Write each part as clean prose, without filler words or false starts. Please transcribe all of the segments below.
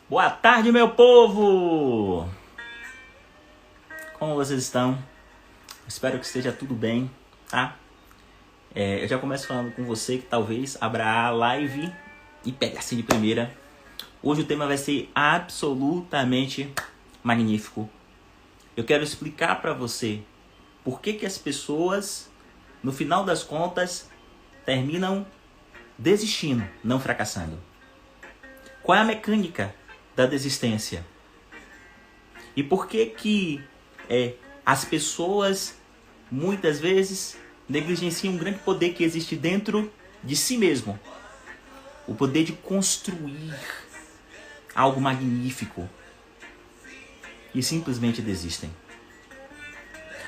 Boa tarde, meu povo! Como vocês estão? Espero que esteja tudo bem, tá? Eu já começo falando com você que talvez abra a live e pegue assim de primeira. Hoje o tema vai ser absolutamente magnífico. Eu quero explicar para você por que as pessoas, no final das contas, terminam desistindo, não fracassando. Qual é a mecânica da desistência? E por que as pessoas muitas vezes negligenciam um grande poder que existe dentro de si mesmo? O poder de construir algo magnífico e simplesmente desistem.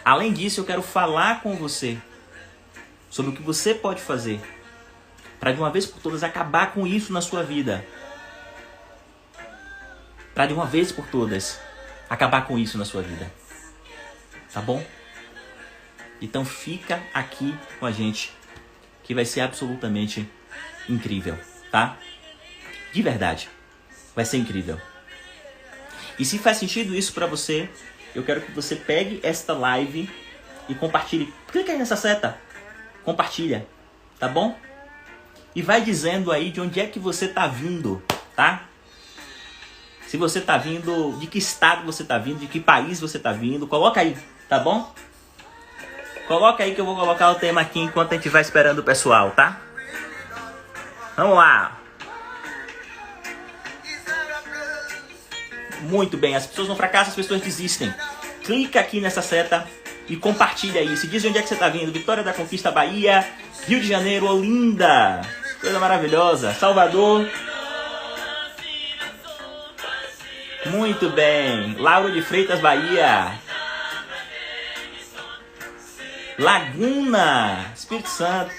Além disso, eu quero falar com você sobre o que você pode fazer para de uma vez por todas acabar com isso na sua vida. Para de uma vez por todas acabar com isso na sua vida. Tá bom? Então fica aqui com a gente, que vai ser absolutamente incrível, tá? De verdade, vai ser incrível. E se faz sentido isso para você, eu quero que você pegue esta live e compartilhe. Clica aí nessa seta, compartilha, tá bom? E vai dizendo aí de onde é que você tá vindo, tá? Se você tá vindo, de que estado você tá vindo, de que país você tá vindo, coloca aí, tá bom? Coloca aí que eu vou colocar o tema aqui enquanto a gente vai esperando o pessoal, tá? Vamos lá. Muito bem, as pessoas não fracassam, as pessoas desistem. Clica aqui nessa seta e compartilha aí. Se diz de onde é que você tá vindo. Vitória da Conquista, Bahia, Rio de Janeiro, Olinda. Coisa maravilhosa. Salvador. Muito bem. Lauro de Freitas, Bahia. Laguna, Espírito Santo.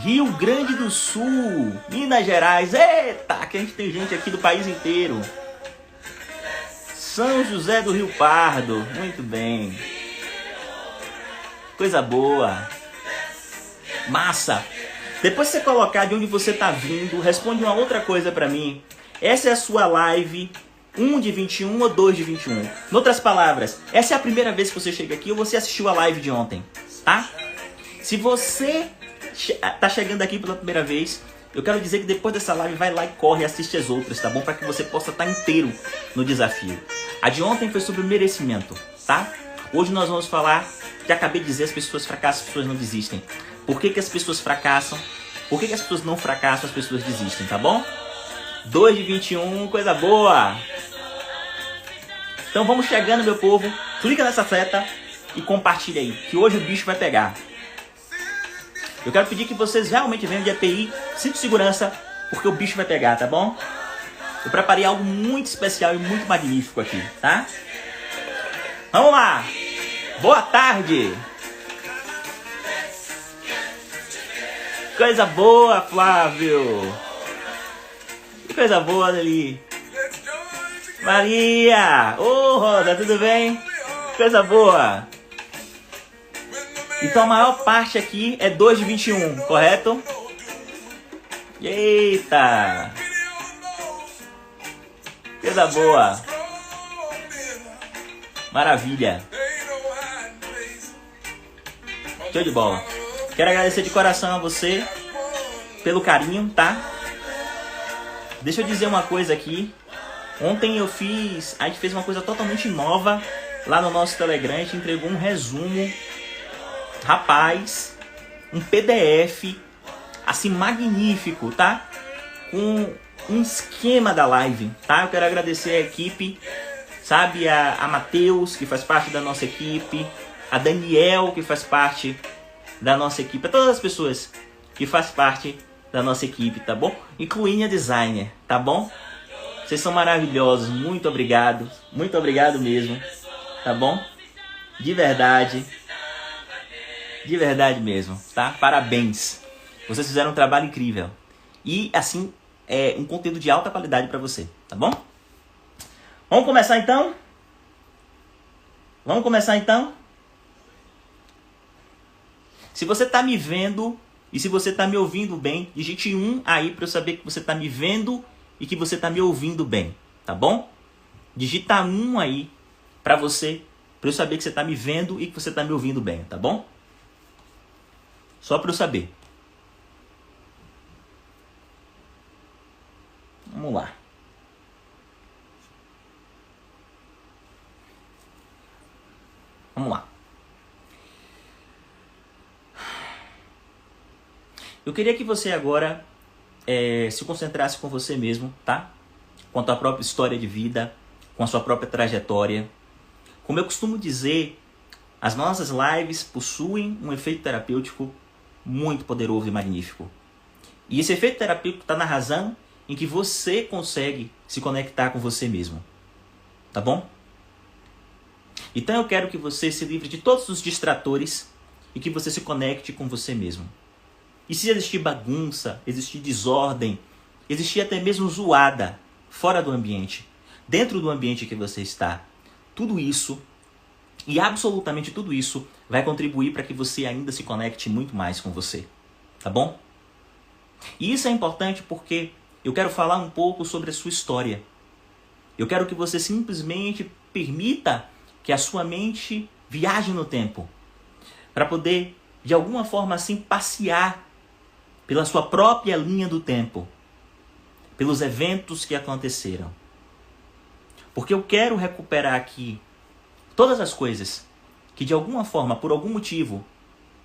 Rio Grande do Sul, Minas Gerais. Eita, que a gente tem gente aqui do país inteiro. São José do Rio Pardo. Muito bem. Coisa boa. Massa. Depois que você colocar de onde você tá vindo, responde uma outra coisa pra mim. Essa é a sua live 1 de 21 ou 2 de 21? Em outras palavras, essa é a primeira vez que você chega aqui ou você assistiu a live de ontem, tá? Se você tá chegando aqui pela primeira vez, eu quero dizer que depois dessa live vai lá e corre e assiste as outras, tá bom? Para que você possa estar inteiro no desafio. A de ontem foi sobre merecimento, tá? Hoje nós vamos falar, já acabei de dizer, as pessoas fracassam, as pessoas não desistem. Por que as pessoas fracassam? Por que as pessoas não fracassam, as pessoas desistem, tá bom? 2 de 21, coisa boa! Então vamos chegando, meu povo. Clica nessa seta e compartilha aí, que hoje o bicho vai pegar. Eu quero pedir que vocês realmente venham de EPI, cinto de segurança, porque o bicho vai pegar, tá bom? Eu preparei algo muito especial e muito magnífico aqui, tá? Vamos lá! Boa tarde! Coisa boa, Flávio! Que coisa boa ali! Maria! Ô, Rosa, tudo bem? Coisa boa! Então a maior parte aqui é 2 de 21, correto? Eita! Coisa boa! Maravilha! Show de bola! Quero agradecer de coração a você pelo carinho, tá? Deixa eu dizer uma coisa aqui. Ontem a gente fez uma coisa totalmente nova lá no nosso Telegram. A gente entregou um resumo, rapaz, um PDF assim magnífico, tá? Com um esquema da live, tá? Eu quero agradecer a equipe, sabe? A Matheus, que faz parte da nossa equipe, a Daniel, que faz parte da nossa equipe, a todas as pessoas que faz parte da nossa equipe, tá bom? Incluindo a designer, tá bom? Vocês são maravilhosos, muito obrigado mesmo, tá bom? De verdade mesmo, tá? Parabéns, vocês fizeram um trabalho incrível e assim, um conteúdo de alta qualidade para você, tá bom? Vamos começar então? Se você tá me vendo e se você tá me ouvindo bem, digite 1 aí para eu saber que você tá me vendo e que você tá me ouvindo bem. tá bom? Digita 1 aí pra você, pra eu saber que você tá me vendo e que você tá me ouvindo bem, tá bom? Só pra eu saber. Vamos lá. Vamos lá. Eu queria que você agora se concentrasse com você mesmo, tá? Com a tua própria história de vida, com a sua própria trajetória. Como eu costumo dizer, as nossas lives possuem um efeito terapêutico muito poderoso e magnífico. E esse efeito terapêutico está na razão em que você consegue se conectar com você mesmo. Tá bom? Então eu quero que você se livre de todos os distratores e que você se conecte com você mesmo. E se existir bagunça, existir desordem, existir até mesmo zoada fora do ambiente, dentro do ambiente que você está, tudo isso, e absolutamente tudo isso, vai contribuir para que você ainda se conecte muito mais com você. Tá bom? E isso é importante porque eu quero falar um pouco sobre a sua história. Eu quero que você simplesmente permita que a sua mente viaje no tempo, para poder, de alguma forma assim, passear pela sua própria linha do tempo, pelos eventos que aconteceram. Porque eu quero recuperar aqui todas as coisas que de alguma forma, por algum motivo,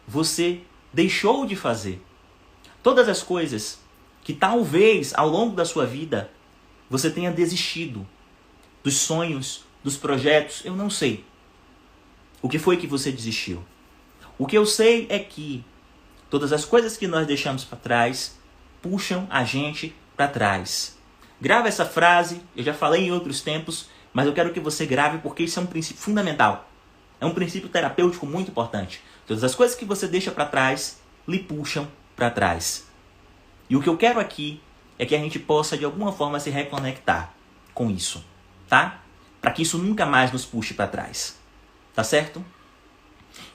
você deixou de fazer. Todas as coisas que talvez ao longo da sua vida você tenha desistido dos sonhos, dos projetos, eu não sei. O que foi que você desistiu? O que eu sei é que todas as coisas que nós deixamos para trás puxam a gente para trás. Grava essa frase, eu já falei em outros tempos, mas eu quero que você grave porque isso é um princípio fundamental. É um princípio terapêutico muito importante. Todas as coisas que você deixa para trás lhe puxam para trás. E o que eu quero aqui é que a gente possa de alguma forma se reconectar com isso, tá? Para que isso nunca mais nos puxe para trás. Tá certo?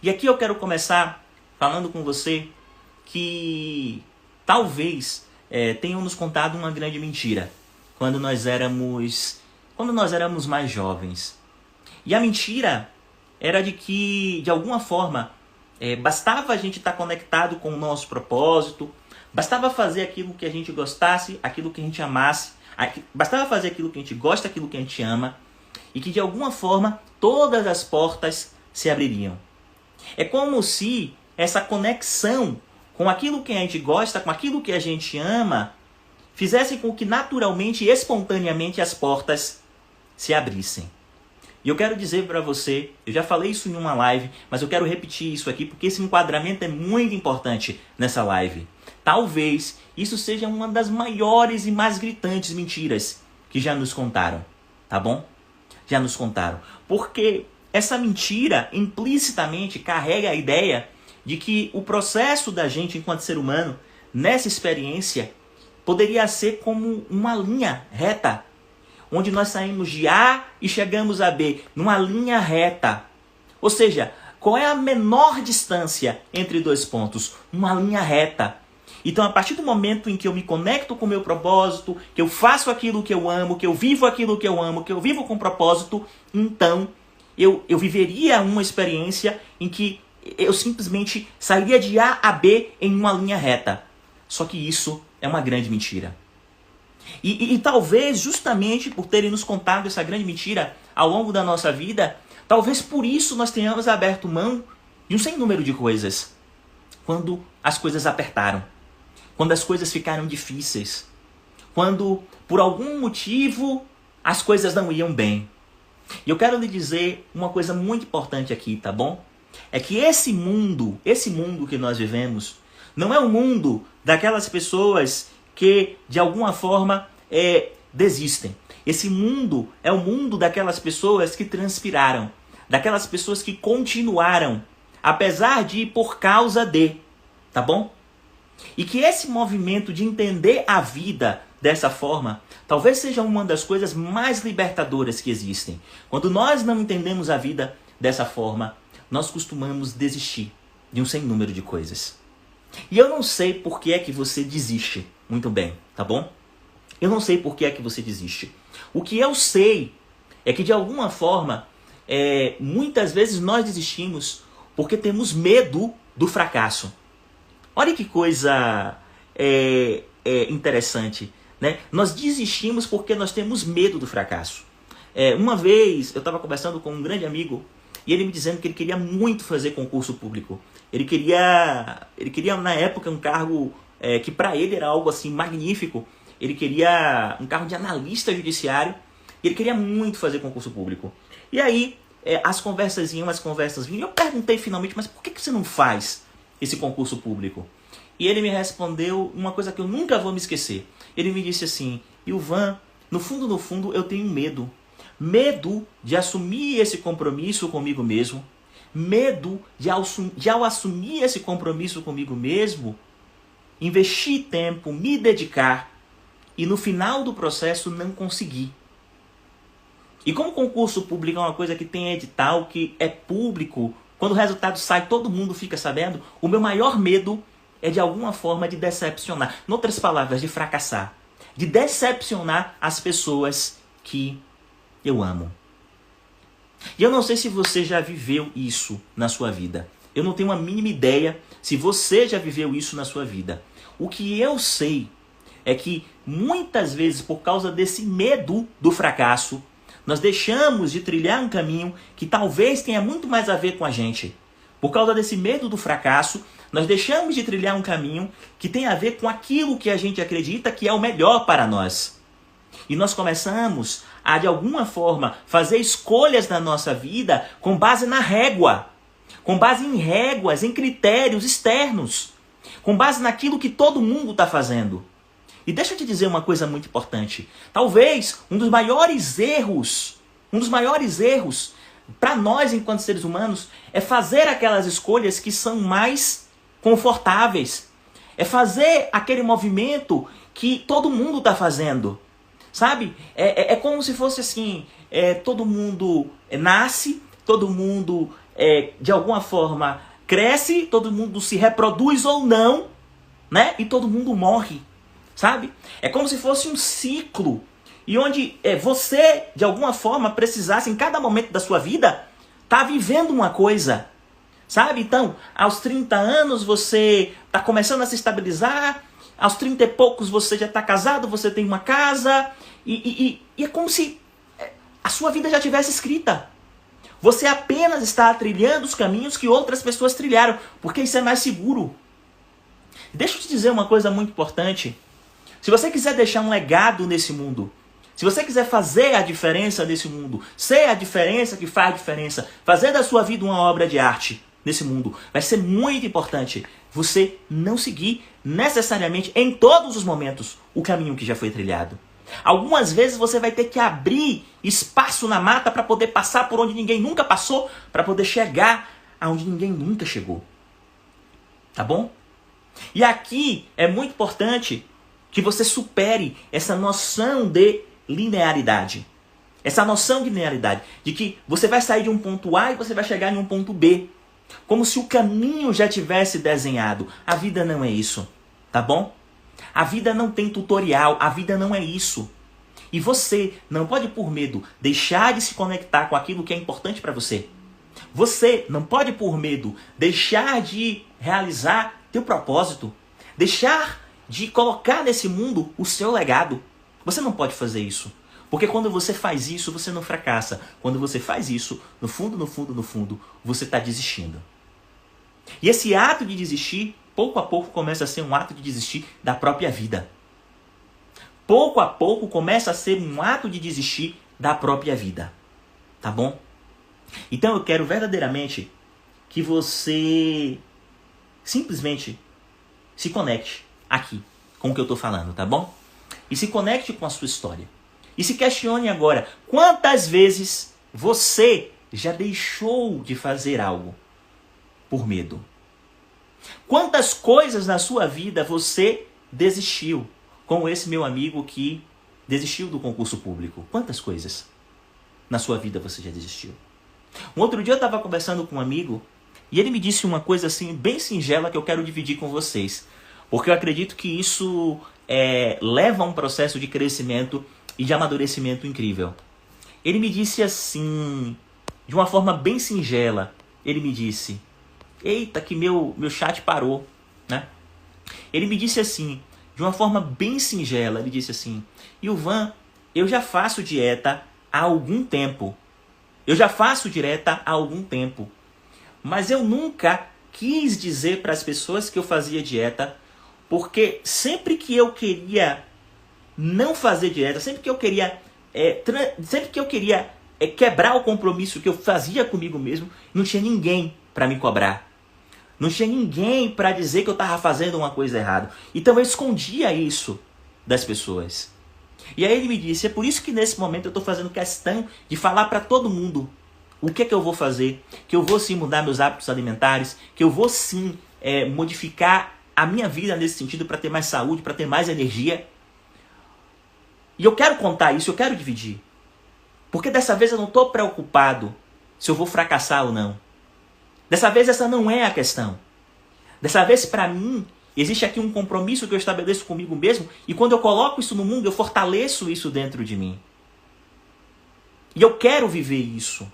E aqui eu quero começar falando com você que talvez tenham nos contado uma grande mentira quando nós éramos mais jovens. E a mentira era de que, de alguma forma, bastava a gente estar conectado com o nosso propósito, bastava fazer aquilo que a gente gostasse, aquilo que a gente amasse, bastava fazer aquilo que a gente gosta, aquilo que a gente ama, e que de alguma forma todas as portas se abririam. É como se essa conexão com aquilo que a gente gosta, com aquilo que a gente ama, fizesse com que naturalmente e espontaneamente as portas se abrissem. E eu quero dizer para você, eu já falei isso em uma live, mas eu quero repetir isso aqui porque esse enquadramento é muito importante nessa live. Talvez isso seja uma das maiores e mais gritantes mentiras que já nos contaram, tá bom? Já nos contaram. Porque essa mentira implicitamente carrega a ideia de que o processo da gente enquanto ser humano nessa experiência poderia ser como uma linha reta, onde nós saímos de A e chegamos a B, numa linha reta. Ou seja, qual é a menor distância entre dois pontos? Uma linha reta. Então, a partir do momento em que eu me conecto com o meu propósito, que eu faço aquilo que eu amo, que eu vivo aquilo que eu amo, que eu vivo com propósito, então eu viveria uma experiência em que eu simplesmente sairia de A a B em uma linha reta. Só que isso é uma grande mentira. E talvez justamente por terem nos contado essa grande mentira ao longo da nossa vida, talvez por isso nós tenhamos aberto mão de um sem número de coisas. Quando as coisas apertaram, quando as coisas ficaram difíceis, quando por algum motivo as coisas não iam bem. E eu quero lhe dizer uma coisa muito importante aqui, tá bom? É que esse mundo que nós vivemos, não é o mundo daquelas pessoas que, de alguma forma, desistem. Esse mundo é o mundo daquelas pessoas que transpiraram, daquelas pessoas que continuaram, apesar de por causa de, tá bom? E que esse movimento de entender a vida dessa forma, talvez seja uma das coisas mais libertadoras que existem. Quando nós não entendemos a vida dessa forma, nós costumamos desistir de um sem número de coisas. E eu não sei por que é que você desiste. Muito bem, tá bom? Eu não sei por que é que você desiste. O que eu sei é que de alguma forma, muitas vezes nós desistimos porque temos medo do fracasso. Olha que coisa interessante, né? Nós desistimos porque nós temos medo do fracasso. Uma vez eu estava conversando com um grande amigo e ele me dizendo que ele queria muito fazer concurso público. Ele queria na época um cargo que para ele era algo assim magnífico. Ele queria um cargo de analista judiciário. E ele queria muito fazer concurso público. E aí as conversas vinham. E eu perguntei finalmente, mas por que você não faz esse concurso público? E ele me respondeu uma coisa que eu nunca vou me esquecer. Ele me disse assim: Ilvan, no fundo eu tenho medo. Medo de assumir esse compromisso comigo mesmo. Medo de ao assumir esse compromisso comigo mesmo, investir tempo, me dedicar e no final do processo não conseguir. E como concurso público é uma coisa que tem edital, que é público, quando o resultado sai todo mundo fica sabendo, o meu maior medo é de alguma forma de decepcionar. Em outras palavras, de fracassar. De decepcionar as pessoas que eu amo. E eu não sei se você já viveu isso na sua vida. Eu não tenho a mínima ideia se você já viveu isso na sua vida. O que eu sei é que muitas vezes, por causa desse medo do fracasso, nós deixamos de trilhar um caminho que talvez tenha muito mais a ver com a gente. Por causa desse medo do fracasso, nós deixamos de trilhar um caminho que tem a ver com aquilo que a gente acredita que é o melhor para nós. E nós começamos a, de alguma forma, fazer escolhas na nossa vida com base na régua. Com base em réguas, em critérios externos. Com base naquilo que todo mundo está fazendo. E deixa eu te dizer uma coisa muito importante. Talvez um dos maiores erros para nós enquanto seres humanos é fazer aquelas escolhas que são mais confortáveis. É fazer aquele movimento que todo mundo está fazendo. Sabe? É como se fosse assim, todo mundo nasce, todo mundo de alguma forma cresce, todo mundo se reproduz ou não, né? E todo mundo morre. Sabe? É como se fosse um ciclo. E onde você, de alguma forma, precisasse, em cada momento da sua vida, estar vivendo uma coisa. Sabe? Então, aos 30 anos você está começando a se estabilizar. Aos 30 e poucos você já está casado, você tem uma casa. E é como se a sua vida já tivesse escrita. Você apenas está trilhando os caminhos que outras pessoas trilharam. Porque isso é mais seguro. Deixa eu te dizer uma coisa muito importante. Se você quiser deixar um legado nesse mundo, se você quiser fazer a diferença nesse mundo, ser a diferença que faz diferença, fazer da sua vida uma obra de arte nesse mundo, vai ser muito importante você não seguir necessariamente em todos os momentos o caminho que já foi trilhado. Algumas vezes você vai ter que abrir espaço na mata para poder passar por onde ninguém nunca passou, para poder chegar aonde ninguém nunca chegou. Tá bom? E aqui é muito importante que você supere essa noção de linearidade. Essa noção de linearidade. De que você vai sair de um ponto A e você vai chegar em um ponto B. Como se o caminho já tivesse desenhado. A vida não é isso. Tá bom? A vida não tem tutorial. A vida não é isso. E você não pode, por medo, deixar de se conectar com aquilo que é importante para você. Você não pode, por medo, deixar de realizar teu propósito. Deixar de colocar nesse mundo o seu legado. Você não pode fazer isso. Porque quando você faz isso, você não fracassa. Quando você faz isso, no fundo, você está desistindo. E esse ato de desistir, pouco a pouco começa a ser um ato de desistir da própria vida. Pouco a pouco começa a ser um ato de desistir da própria vida. Tá bom? Então eu quero verdadeiramente que você simplesmente se conecte aqui com o que eu estou falando, tá bom? E se conecte com a sua história. E se questione agora, quantas vezes você já deixou de fazer algo por medo? Quantas coisas na sua vida você desistiu? Como esse meu amigo que desistiu do concurso público. Quantas coisas na sua vida você já desistiu? Um outro dia eu estava conversando com um amigo e ele me disse uma coisa assim bem singela que eu quero dividir com vocês. Porque eu acredito que isso leva a um processo de crescimento e de amadurecimento incrível. Ele me disse assim, de uma forma bem singela, ele me disse, eita, que meu chat parou, né? Ele me disse assim, de uma forma bem singela, ele disse assim, Ilvan, eu já faço dieta há algum tempo. Mas eu nunca quis dizer para as pessoas que eu fazia dieta, porque sempre que eu queria não fazer dieta, sempre que eu queria quebrar o compromisso que eu fazia comigo mesmo, não tinha ninguém para me cobrar. Não tinha ninguém para dizer que eu estava fazendo uma coisa errada. Então eu escondia isso das pessoas. E aí ele me disse, é por isso que nesse momento eu estou fazendo questão de falar para todo mundo o que é que eu vou fazer, que eu vou sim mudar meus hábitos alimentares, que eu vou sim modificar a minha vida nesse sentido para ter mais saúde, para ter mais energia. E eu quero contar isso, eu quero dividir. Porque dessa vez eu não estou preocupado se eu vou fracassar ou não. Dessa vez essa não é a questão. Dessa vez para mim existe aqui um compromisso que eu estabeleço comigo mesmo e quando eu coloco isso no mundo eu fortaleço isso dentro de mim. E eu quero viver isso.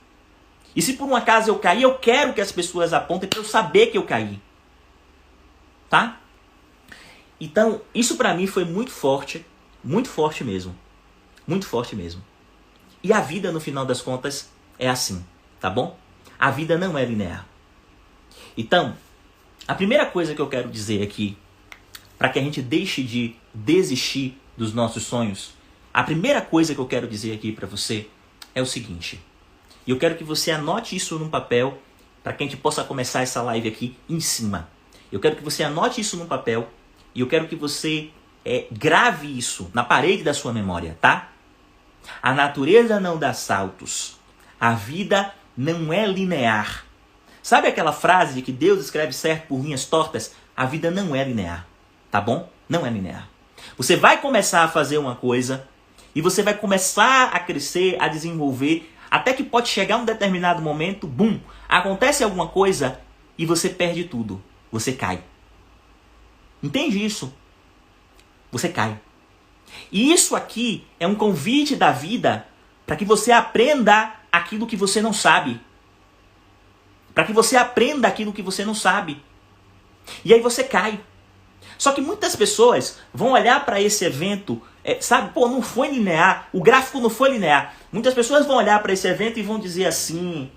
E se por um acaso eu cair, eu quero que as pessoas apontem para eu saber que eu caí. Tá? Então, isso para mim foi muito forte mesmo. Muito forte mesmo. E a vida, no final das contas, é assim, tá bom? A vida não é linear. Então, a primeira coisa que eu quero dizer aqui, para que a gente deixe de desistir dos nossos sonhos, a primeira coisa que eu quero dizer aqui para você é o seguinte. E eu quero que você anote isso num papel, para que a gente possa começar essa live aqui em cima. Eu quero que você anote isso num papel e eu quero que você grave isso na parede da sua memória, tá? A natureza não dá saltos. A vida não é linear. Sabe aquela frase de que Deus escreve certo por linhas tortas? A vida não é linear, tá bom? Não é linear. Você vai começar a fazer uma coisa e você vai começar a crescer, a desenvolver, até que pode chegar um determinado momento, bum, acontece alguma coisa e você perde tudo. Você cai. Entende isso? Você cai. E isso aqui é um convite da vida para que você aprenda aquilo que você não sabe. Para que você aprenda aquilo que você não sabe. E aí você cai. Só que muitas pessoas vão olhar para esse evento, sabe, pô, não foi linear, o gráfico não foi linear. Muitas pessoas vão olhar para esse evento e vão dizer assim,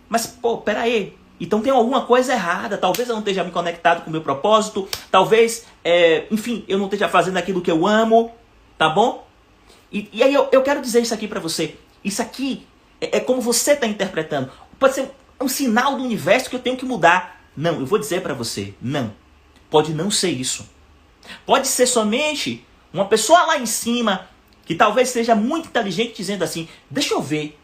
mas pô, peraí, então tem alguma coisa errada, talvez eu não esteja me conectado com o meu propósito, talvez, enfim, eu não esteja fazendo aquilo que eu amo, tá bom? E aí eu quero dizer isso aqui para você, isso aqui é como você está interpretando, pode ser um sinal do universo que eu tenho que mudar. Não, eu vou dizer para você, não. Pode não ser isso. Pode ser somente uma pessoa lá em cima que talvez seja muito inteligente dizendo assim, deixa eu ver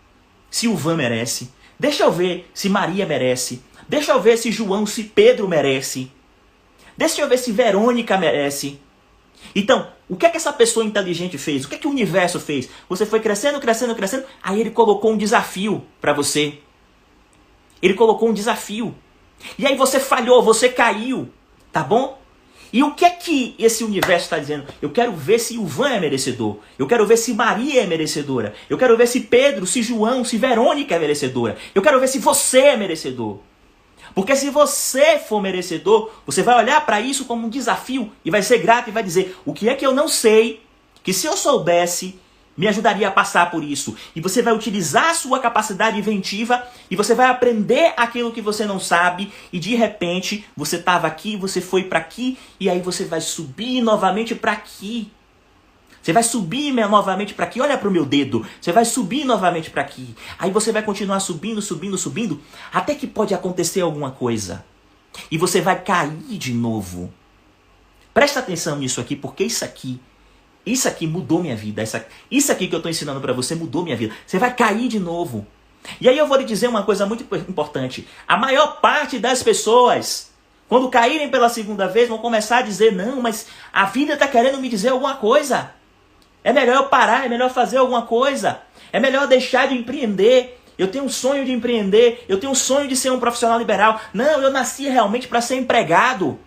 se o Ivan merece, deixa eu ver se Maria merece, deixa eu ver se João, se Pedro merece, deixa eu ver se Verônica merece. Então, o que é que essa pessoa inteligente fez? O que é que o universo fez? Você foi crescendo, crescendo, crescendo, aí ele colocou um desafio para você. Ele colocou um desafio. E aí você falhou, você caiu. Tá bom? E o que é que esse universo está dizendo? Eu quero ver se o Ivan é merecedor. Eu quero ver se Maria é merecedora. Eu quero ver se Pedro, se João, se Verônica é merecedora. Eu quero ver se você é merecedor. Porque se você for merecedor, você vai olhar para isso como um desafio e vai ser grato e vai dizer, o que é que eu não sei, que se eu soubesse, me ajudaria a passar por isso. E você vai utilizar a sua capacidade inventiva e você vai aprender aquilo que você não sabe e de repente você estava aqui, você foi para aqui e aí você vai subir novamente para aqui. Você vai subir novamente para aqui, olha para o meu dedo, você vai subir novamente para aqui. Aí você vai continuar subindo, subindo, subindo, até que pode acontecer alguma coisa. E você vai cair de novo. Presta atenção nisso aqui, porque isso aqui mudou minha vida. Isso aqui que eu estou ensinando para você mudou minha vida. Você vai cair de novo. E aí eu vou lhe dizer uma coisa muito importante. A maior parte das pessoas, quando caírem pela segunda vez, vão começar a dizer, não, mas a vida está querendo me dizer alguma coisa. É melhor eu parar, é melhor fazer alguma coisa. É melhor eu deixar de empreender. Eu tenho um sonho de empreender. Eu tenho um sonho de ser um profissional liberal. Não, eu nasci realmente para ser empregado.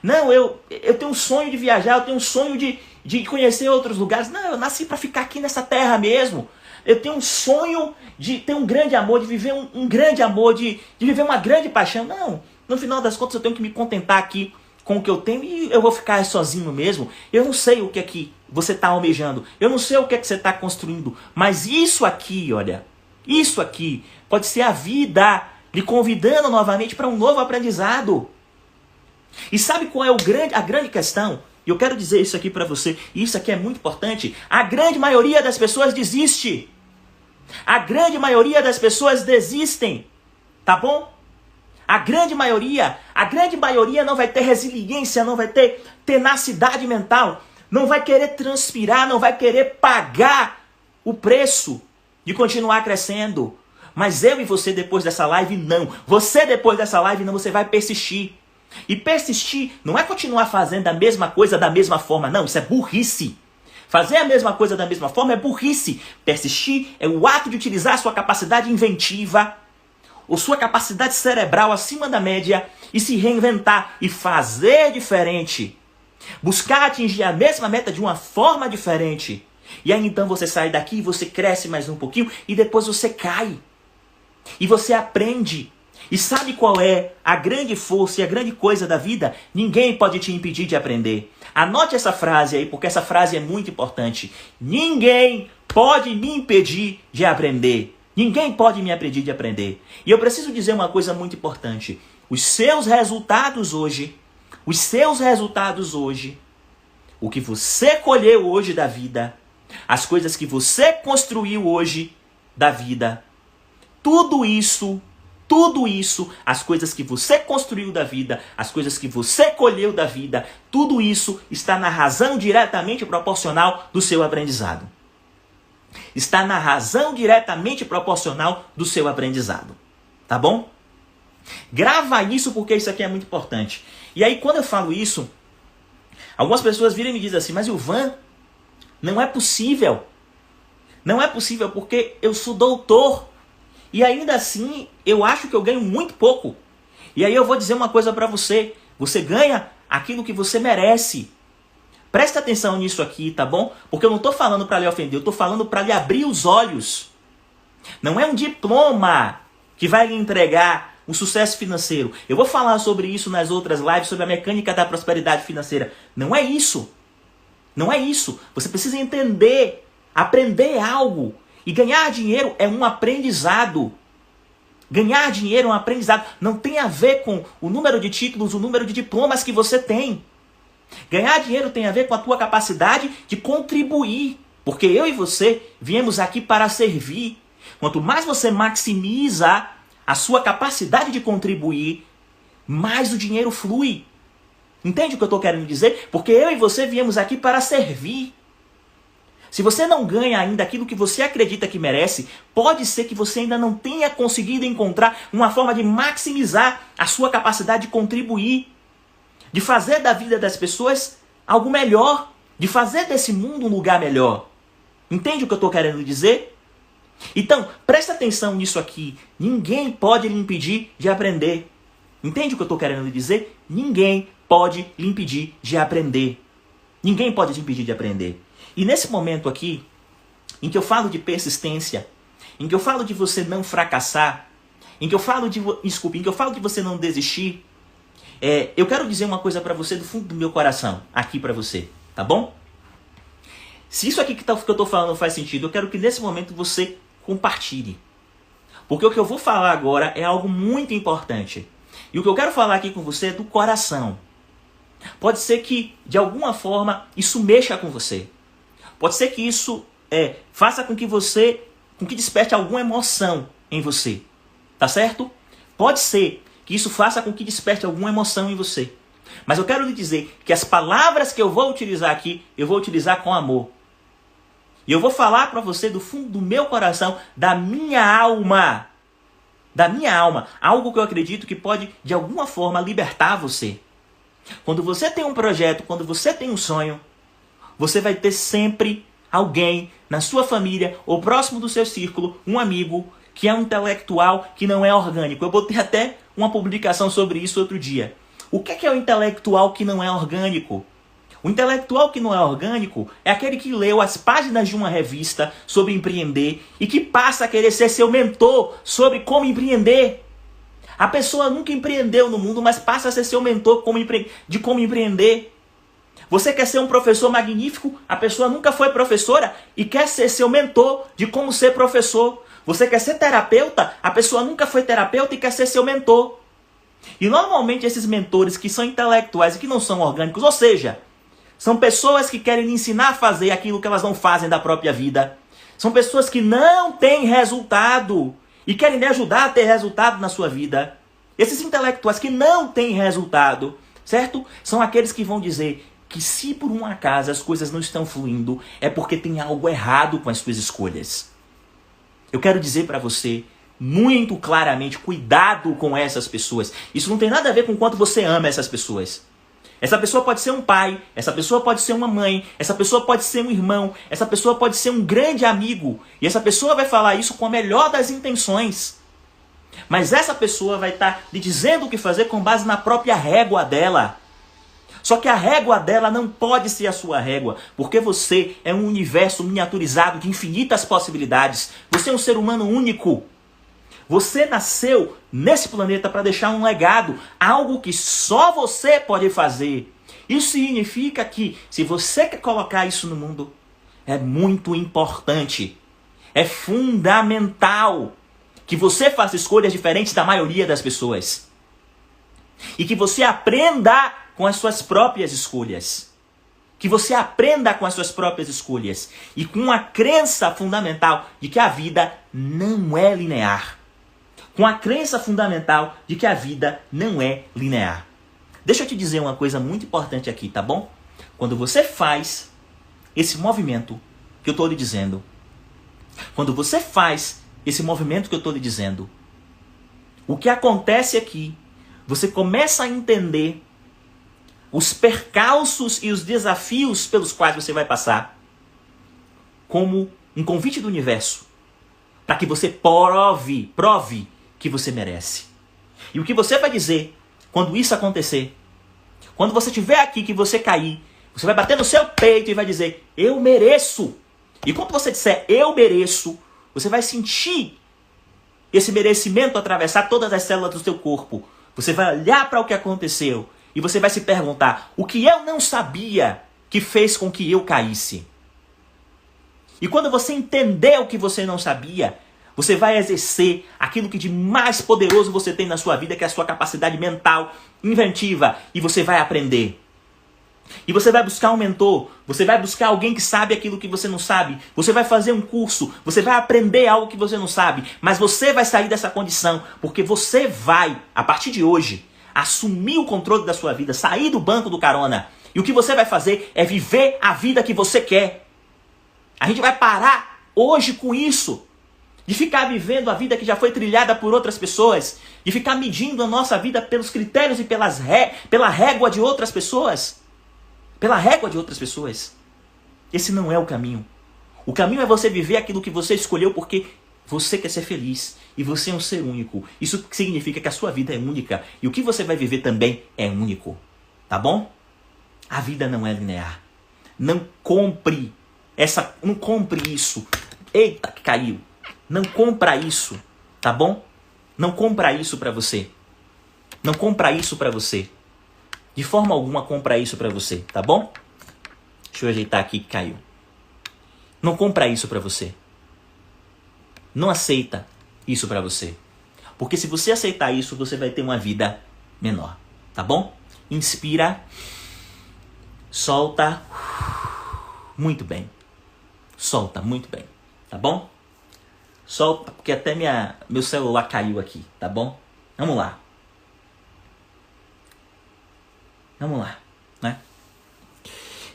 Não, eu tenho um sonho de viajar, eu tenho um sonho de conhecer outros lugares. Não, eu nasci para ficar aqui nessa terra mesmo. Eu tenho um sonho de ter um grande amor, de viver um grande amor, de viver uma grande paixão. Não, no final das contas eu tenho que me contentar aqui com o que eu tenho e eu vou ficar sozinho mesmo. Eu não sei o que é que você está almejando, eu não sei o que é que você está construindo, mas isso aqui, olha, isso aqui pode ser a vida lhe convidando novamente para um novo aprendizado. E sabe qual é a grande questão? E eu quero dizer isso aqui para você, e isso aqui é muito importante. A grande maioria das pessoas desiste. A grande maioria das pessoas desistem. Tá bom? A grande maioria não vai ter resiliência, não vai ter tenacidade mental, não vai querer transpirar, não vai querer pagar o preço de continuar crescendo. Mas eu e você depois dessa live não. Você depois dessa live não, você vai persistir. E persistir não é continuar fazendo a mesma coisa da mesma forma, não, isso é burrice. Fazer a mesma coisa da mesma forma é burrice. Persistir é o ato de utilizar a sua capacidade inventiva, ou sua capacidade cerebral acima da média e se reinventar e fazer diferente. Buscar atingir a mesma meta de uma forma diferente. E aí então você sai daqui e você cresce mais um pouquinho e depois você cai. E você aprende. E sabe qual é a grande força e a grande coisa da vida? Ninguém pode te impedir de aprender. Anote essa frase aí, porque essa frase é muito importante. Ninguém pode me impedir de aprender. Ninguém pode me impedir de aprender. E eu preciso dizer uma coisa muito importante. Os seus resultados hoje, o que você colheu hoje da vida, as coisas que você construiu hoje da vida, tudo isso, as coisas que você construiu da vida, as coisas que você colheu da vida, tudo isso está na razão diretamente proporcional do seu aprendizado. Está na razão diretamente proporcional do seu aprendizado. Tá bom? Grava isso porque isso aqui é muito importante. E aí quando eu falo isso, algumas pessoas viram e me dizem assim, mas Ilvan, não é possível. Não é possível porque eu sou doutor. E ainda assim, eu acho que eu ganho muito pouco. E aí eu vou dizer uma coisa para você. Você ganha aquilo que você merece. Presta atenção nisso aqui, tá bom? Porque eu não estou falando para lhe ofender, eu estou falando para lhe abrir os olhos. Não é um diploma que vai lhe entregar um sucesso financeiro. Eu vou falar sobre isso nas outras lives, sobre a mecânica da prosperidade financeira. Não é isso. Não é isso. Você precisa entender, aprender algo. E ganhar dinheiro é um aprendizado. Ganhar dinheiro é um aprendizado. Não tem a ver com o número de títulos, o número de diplomas que você tem. Ganhar dinheiro tem a ver com a tua capacidade de contribuir. Porque eu e você viemos aqui para servir. Quanto mais você maximiza a sua capacidade de contribuir, mais o dinheiro flui. Entende o que eu estou querendo dizer? Porque eu e você viemos aqui para servir. Se você não ganha ainda aquilo que você acredita que merece, pode ser que você ainda não tenha conseguido encontrar uma forma de maximizar a sua capacidade de contribuir, de fazer da vida das pessoas algo melhor, de fazer desse mundo um lugar melhor. Entende o que eu estou querendo dizer? Então, presta atenção nisso aqui. Ninguém pode lhe impedir de aprender. Entende o que eu estou querendo dizer? Ninguém pode lhe impedir de aprender. Ninguém pode te impedir de aprender. E nesse momento aqui, em que eu falo de persistência, em que eu falo de você não fracassar, em que eu falo de você não desistir, eu quero dizer uma coisa para você do fundo do meu coração, aqui para você, tá bom? Se isso aqui que eu estou falando faz sentido, eu quero que nesse momento você compartilhe. Porque o que eu vou falar agora é algo muito importante. E o que eu quero falar aqui com você é do coração. Pode ser que, de alguma forma, isso mexa com você. Pode ser que isso faça com que desperte alguma emoção em você. Tá certo? Pode ser que isso faça com que desperte alguma emoção em você. Mas eu quero lhe dizer que as palavras que eu vou utilizar aqui, eu vou utilizar com amor. E eu vou falar para você do fundo do meu coração, da minha alma. Da minha alma. Algo que eu acredito que pode, de alguma forma, libertar você. Quando você tem um projeto, quando você tem um sonho, você vai ter sempre alguém na sua família ou próximo do seu círculo, um amigo que é um intelectual que não é orgânico. Eu botei até uma publicação sobre isso outro dia. O que é o intelectual que não é orgânico? O intelectual que não é orgânico é aquele que leu as páginas de uma revista sobre empreender e que passa a querer ser seu mentor sobre como empreender. A pessoa nunca empreendeu no mundo, mas passa a ser seu mentor de como empreender. Você quer ser um professor magnífico, a pessoa nunca foi professora e quer ser seu mentor de como ser professor. Você quer ser terapeuta, a pessoa nunca foi terapeuta e quer ser seu mentor. E normalmente esses mentores que são intelectuais e que não são orgânicos, ou seja, são pessoas que querem lhe ensinar a fazer aquilo que elas não fazem da própria vida. São pessoas que não têm resultado e querem lhe ajudar a ter resultado na sua vida. Esses intelectuais que não têm resultado, certo? São aqueles que vão dizer que se por um acaso as coisas não estão fluindo, é porque tem algo errado com as suas escolhas. Eu quero dizer para você muito claramente, cuidado com essas pessoas. Isso não tem nada a ver com o quanto você ama essas pessoas. Essa pessoa pode ser um pai, essa pessoa pode ser uma mãe, essa pessoa pode ser um irmão, essa pessoa pode ser um grande amigo. E essa pessoa vai falar isso com a melhor das intenções. Mas essa pessoa vai estar lhe dizendo o que fazer com base na própria régua dela. Só que a régua dela não pode ser a sua régua, porque você é um universo miniaturizado de infinitas possibilidades. Você é um ser humano único. Você nasceu nesse planeta para deixar um legado, algo que só você pode fazer. Isso significa que, se você quer colocar isso no mundo, é muito importante, é fundamental que você faça escolhas diferentes da maioria das pessoas. E que você aprenda com as suas próprias escolhas. Que você aprenda com as suas próprias escolhas. E com a crença fundamental de que a vida não é linear. Com a crença fundamental de que a vida não é linear. Deixa eu te dizer uma coisa muito importante aqui, tá bom? Quando você faz esse movimento que eu estou lhe dizendo, quando você faz esse movimento que eu estou lhe dizendo, o que acontece aqui, você começa a entender os percalços e os desafios pelos quais você vai passar como um convite do universo para que você prove que você merece. E o que você vai dizer quando isso acontecer, quando você estiver aqui que você cair, você vai bater no seu peito e vai dizer, eu mereço. E quando você disser, eu mereço, você vai sentir esse merecimento atravessar todas as células do seu corpo. Você vai olhar para o que aconteceu e você vai se perguntar, o que eu não sabia que fez com que eu caísse? E quando você entender o que você não sabia, você vai exercer aquilo que de mais poderoso você tem na sua vida, que é a sua capacidade mental, inventiva, e você vai aprender. E você vai buscar um mentor, você vai buscar alguém que sabe aquilo que você não sabe, você vai fazer um curso, você vai aprender algo que você não sabe, mas você vai sair dessa condição, porque você vai, a partir de hoje, assumir o controle da sua vida, sair do banco do carona. E o que você vai fazer é viver a vida que você quer. A gente vai parar hoje com isso. De ficar vivendo a vida que já foi trilhada por outras pessoas. De ficar medindo a nossa vida pelos critérios e pela régua de outras pessoas. Pela régua de outras pessoas. Esse não é o caminho. O caminho é você viver aquilo que você escolheu porque você quer ser feliz. E você é um ser único. Isso significa que a sua vida é única. E o que você vai viver também é único. Tá bom? A vida não é linear. Não compre isso. Eita, que caiu. Não compra isso, tá bom? Não compra isso pra você. Não compra isso pra você. De forma alguma compra isso pra você, tá bom? Deixa eu ajeitar aqui que caiu. Não compra isso pra você. Não aceita isso pra você. Porque se você aceitar isso, você vai ter uma vida menor, tá bom? Inspira. Solta. Muito bem. Solta muito bem, tá bom? Solta, porque até meu celular caiu aqui, tá bom? Vamos lá. Vamos lá, né?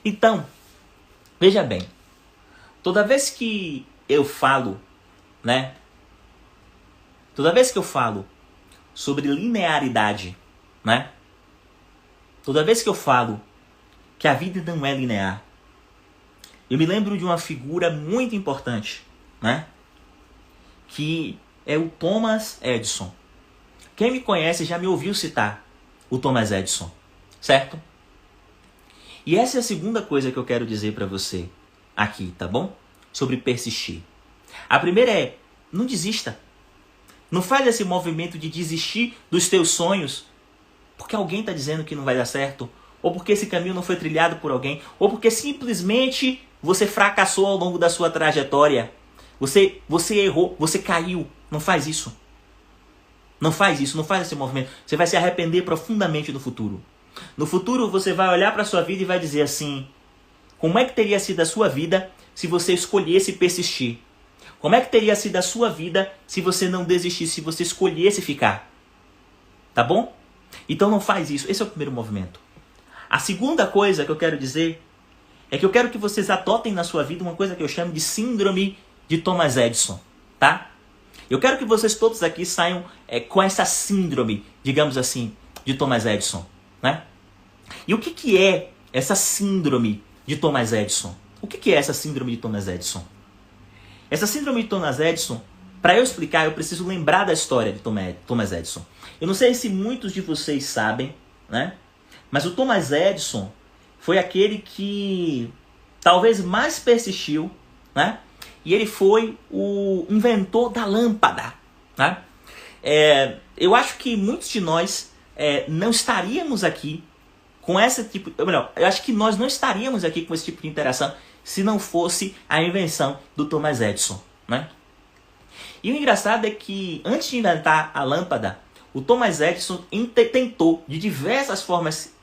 Então, veja bem. Toda vez que eu falo, né? Toda vez que eu falo sobre linearidade, né? Toda vez que eu falo que a vida não é linear, eu me lembro de uma figura muito importante, né? Que é o Thomas Edison. Quem me conhece já me ouviu citar o Thomas Edison, certo? E essa é a segunda coisa que eu quero dizer para você aqui, tá bom? Sobre persistir. A primeira é, não desista. Não faz esse movimento de desistir dos teus sonhos porque alguém está dizendo que não vai dar certo, ou porque esse caminho não foi trilhado por alguém, ou porque simplesmente você fracassou ao longo da sua trajetória. Você errou, você caiu. Não faz isso. Não faz isso, não faz esse movimento. Você vai se arrepender profundamente no futuro. No futuro você vai olhar para a sua vida e vai dizer assim, como é que teria sido a sua vida se você escolhesse persistir? Como é que teria sido a sua vida se você não desistisse, se você escolhesse ficar? Tá bom? Então não faz isso. Esse é o primeiro movimento. A segunda coisa que eu quero dizer é que eu quero que vocês adotem na sua vida uma coisa que eu chamo de síndrome de Thomas Edison, tá? Eu quero que vocês todos aqui saiam com essa síndrome, digamos assim, de Thomas Edison, né? E o que é essa síndrome de Thomas Edison? O que é essa síndrome de Thomas Edison? Essa síndrome de Thomas Edison, para eu explicar, eu preciso lembrar da história de Thomas Edison. Eu não sei se muitos de vocês sabem, né? Mas o Thomas Edison foi aquele que talvez mais persistiu, né? E ele foi o inventor da lâmpada, né? Eu acho que muitos de nós não estaríamos aqui com esse tipo... Ou melhor, eu acho que nós não estaríamos aqui com esse tipo de interação se não fosse a invenção do Thomas Edison, né? E o engraçado é que antes de inventar a lâmpada, o Thomas Edison tentou de diversas formas,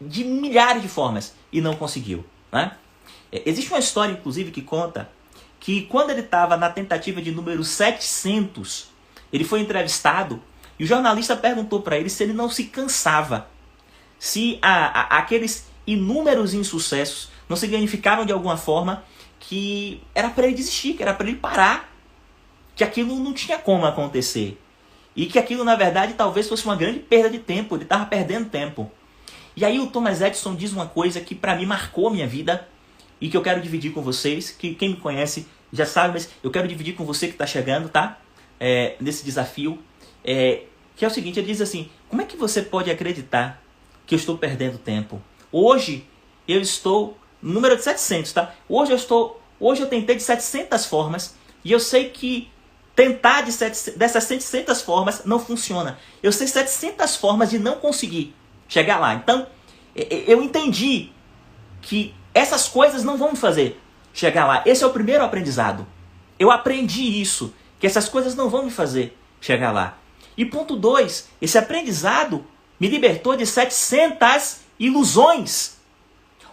de milhares de formas, e não conseguiu, né? Existe uma história, inclusive, que conta que quando ele estava na tentativa de número 700, ele foi entrevistado e o jornalista perguntou para ele se ele não se cansava, se aqueles inúmeros insucessos não significavam de alguma forma que era para ele desistir, que era para ele parar, que aquilo não tinha como acontecer. E que aquilo, na verdade, talvez fosse uma grande perda de tempo, ele estava perdendo tempo. E aí o Thomas Edison diz uma coisa que para mim marcou a minha vida e que eu quero dividir com vocês, que quem me conhece já sabe, mas eu quero dividir com você que está chegando, tá? Nesse desafio, que é o seguinte, ele diz assim, como é que você pode acreditar que eu estou perdendo tempo? Hoje eu estou no número de 700, tá? Hoje eu tentei de 700 formas e eu sei que tentar dessas 700 formas não funciona. Eu sei 700 formas de não conseguir chegar lá. Então, eu entendi que essas coisas não vão me fazer chegar lá. Esse é o primeiro aprendizado. Eu aprendi isso, que essas coisas não vão me fazer chegar lá. E ponto 2, esse aprendizado me libertou de 700 ilusões.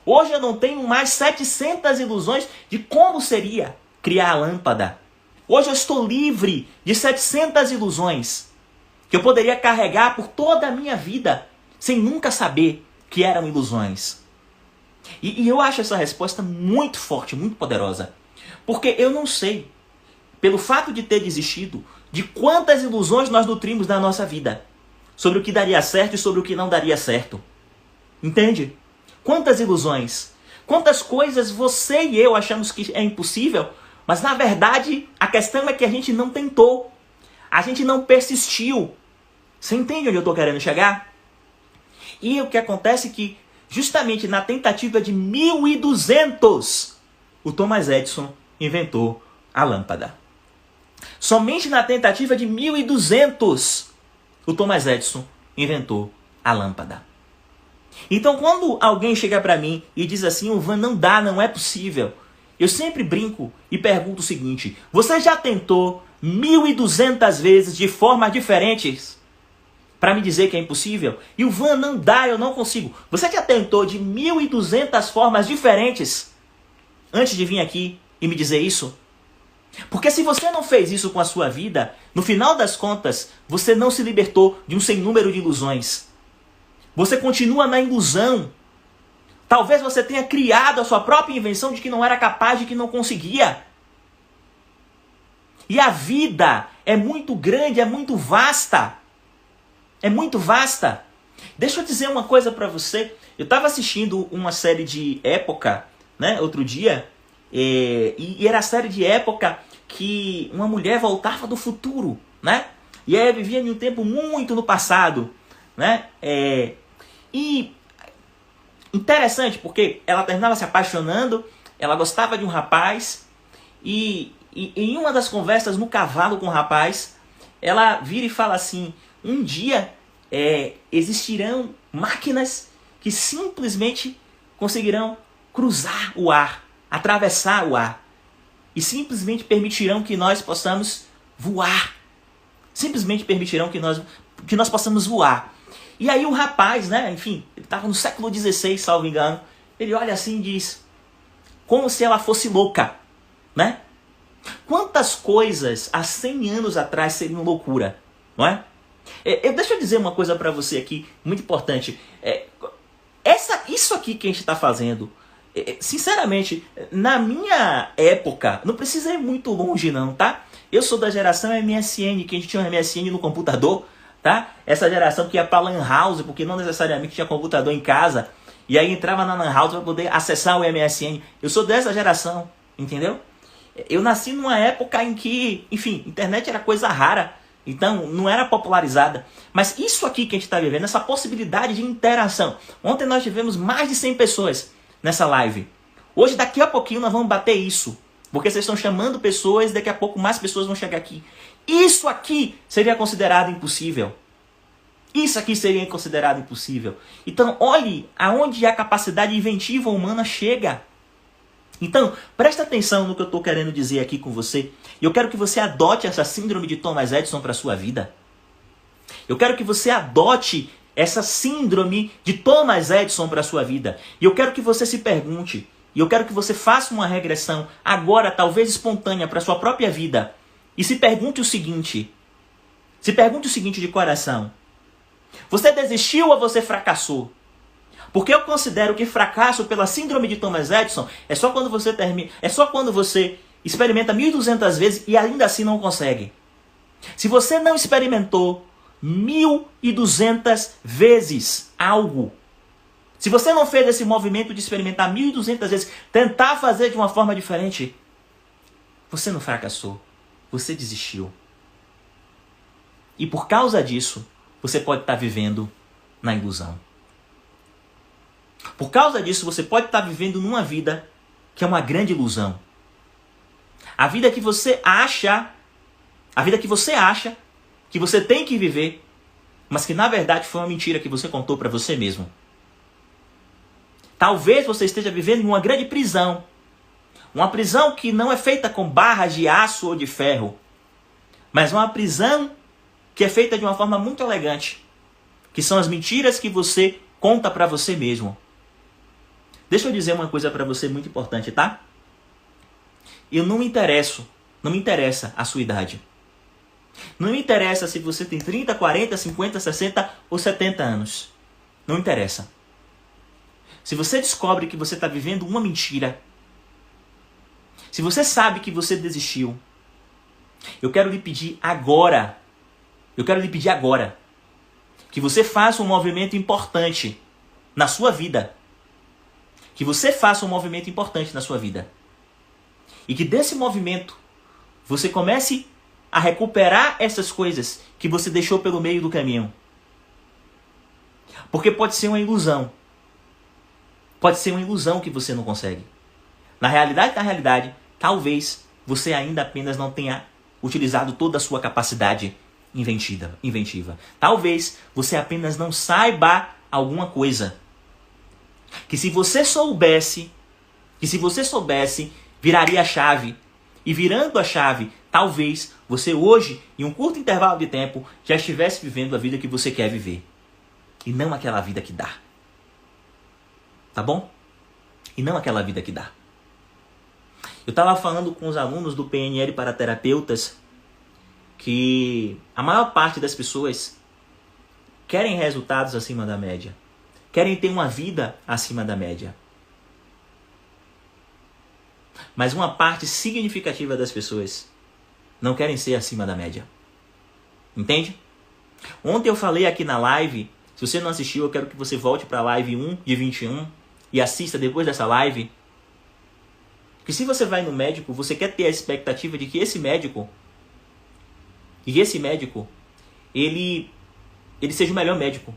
Hoje eu não tenho mais 700 ilusões de como seria criar a lâmpada. Hoje eu estou livre de 700 ilusões que eu poderia carregar por toda a minha vida sem nunca saber que eram ilusões. E eu acho essa resposta muito forte, muito poderosa. Porque eu não sei, pelo fato de ter desistido, de quantas ilusões nós nutrimos na nossa vida. Sobre o que daria certo e sobre o que não daria certo. Entende? Quantas ilusões. Quantas coisas você e eu achamos que é impossível, mas na verdade a questão é que a gente não tentou. A gente não persistiu. Você entende onde eu estou querendo chegar? E o que acontece é que justamente na tentativa de 1200, o Thomas Edison inventou a lâmpada. Somente na tentativa de 1200, o Thomas Edison inventou a lâmpada. Então quando alguém chega para mim e diz assim, o Van, não dá, não é possível, eu sempre brinco e pergunto o seguinte, você já tentou 1200 vezes de formas diferentes para me dizer que é impossível? E o Van, não dá, eu não consigo. Você já tentou de 1200 formas diferentes antes de vir aqui e me dizer isso? Porque se você não fez isso com a sua vida, no final das contas, você não se libertou de um sem número de ilusões. Você continua na ilusão. Talvez você tenha criado a sua própria invenção de que não era capaz, de que não conseguia. E a vida é muito grande, é muito vasta. É muito vasta. Deixa eu dizer uma coisa para você. Eu estava assistindo uma série de época, né, outro dia, e era a série de época que uma mulher voltava do futuro, né? E ela vivia em um tempo muito no passado. né? E interessante, porque ela terminava se apaixonando, ela gostava de um rapaz, e em uma das conversas no cavalo com o rapaz, ela vira e fala assim: um dia existirão máquinas que simplesmente conseguirão cruzar o ar, atravessar o ar, e simplesmente permitirão que nós possamos voar. Simplesmente permitirão que nós possamos voar. E aí o rapaz, né, enfim, ele estava no século XVI, salvo engano, ele olha assim e diz, como se ela fosse louca, né? Quantas coisas há 100 anos atrás seriam loucura, não é? Deixa eu dizer uma coisa para você aqui, muito importante. Isso aqui que a gente está fazendo, sinceramente, na minha época, não precisa ir muito longe não, tá? Eu sou da geração MSN, que a gente tinha um MSN no computador, tá? Essa geração que ia pra Lan House, porque não necessariamente tinha computador em casa, e aí entrava na Lan House para poder acessar o MSN. Eu sou dessa geração, entendeu? Eu nasci numa época em que, enfim, internet era coisa rara, então não era popularizada. Mas isso aqui que a gente está vivendo, essa possibilidade de interação. Ontem nós tivemos mais de 100 pessoas nessa live. Hoje, daqui a pouquinho, nós vamos bater isso. Porque vocês estão chamando pessoas e daqui a pouco mais pessoas vão chegar aqui. Isso aqui seria considerado impossível. Isso aqui seria considerado impossível. Então, olhe aonde a capacidade inventiva humana chega. Então, presta atenção no que eu estou querendo dizer aqui com você. E eu quero que você adote essa síndrome de Thomas Edison para a sua vida. Eu quero que você adote essa síndrome de Thomas Edison para a sua vida. E eu quero que você se pergunte, e eu quero que você faça uma regressão, agora talvez espontânea, para a sua própria vida. E se pergunte o seguinte de coração. Você desistiu ou você fracassou? Porque eu considero que fracasso pela síndrome de Thomas Edison é só quando você experimenta 1.200 vezes e ainda assim não consegue. Se você não experimentou 1.200 vezes algo, se você não fez esse movimento de experimentar 1.200 vezes, tentar fazer de uma forma diferente, você não fracassou, você desistiu. E por causa disso, você pode estar vivendo na ilusão. Por causa disso, você pode estar vivendo numa vida que é uma grande ilusão. A vida que você acha que você tem que viver, mas que na verdade foi uma mentira que você contou para você mesmo. Talvez você esteja vivendo em uma grande prisão. Uma prisão que não é feita com barras de aço ou de ferro, mas uma prisão que é feita de uma forma muito elegante, que são as mentiras que você conta para você mesmo. Deixa eu dizer uma coisa para você muito importante, tá? Eu não me interessa a sua idade. Não me interessa se você tem 30, 40, 50, 60 ou 70 anos. Não interessa. Se você descobre que você está vivendo uma mentira, se você sabe que você desistiu, eu quero lhe pedir agora, que você faça um movimento importante na sua vida. Que você faça um movimento importante na sua vida. E que desse movimento você comece a recuperar essas coisas que você deixou pelo meio do caminho. Porque pode ser uma ilusão. Pode ser uma ilusão que você não consegue. Na realidade, talvez você ainda apenas não tenha utilizado toda a sua capacidade inventiva. Talvez você apenas não saiba alguma coisa. Que se você soubesse, viraria a chave. E virando a chave, talvez você hoje, em um curto intervalo de tempo, já estivesse vivendo a vida que você quer viver. E não aquela vida que dá. Tá bom? E não aquela vida que dá. Eu estava falando com os alunos do PNL para terapeutas que a maior parte das pessoas querem resultados acima da média. Querem ter uma vida acima da média. Mas uma parte significativa das pessoas não querem ser acima da média. Entende? Ontem eu falei aqui na live, se você não assistiu, eu quero que você volte para a live 1 de 21 e assista depois dessa live. Que se você vai no médico, você quer ter a expectativa de que esse médico, ele seja o melhor médico.